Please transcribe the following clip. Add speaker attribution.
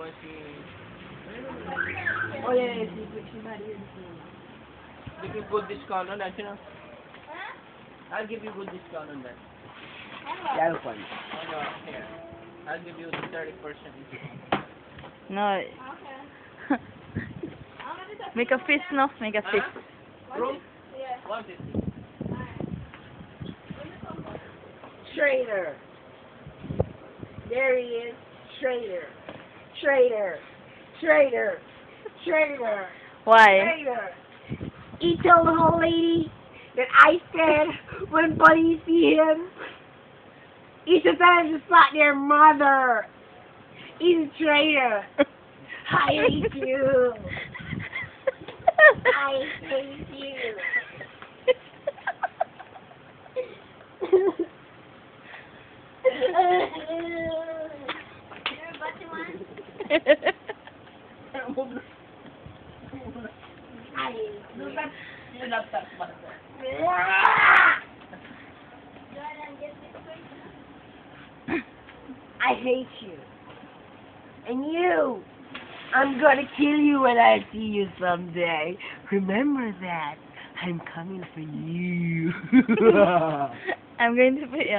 Speaker 1: Oh yeah, yeah, she's not here.
Speaker 2: Give you good discount on that, you know? I'll give you good discount on that.
Speaker 1: Yeah, I'll find it.
Speaker 2: Oh, no, here. I'll give you 30% discount.
Speaker 3: No. Make a fist, no? Make a fist.
Speaker 2: Room? 150.
Speaker 1: Traitor. There he is. Traitor. Traitor. Traitor. Traitor.
Speaker 3: Why?
Speaker 1: Traitor. He told the whole lady that I said when Buddy see him, he said that is not their mother. He's a traitor. I hate you. I hate you. I hate you. And you. I'm gonna kill you when I see you someday. Remember that. I'm coming for you.
Speaker 3: I'm going to put you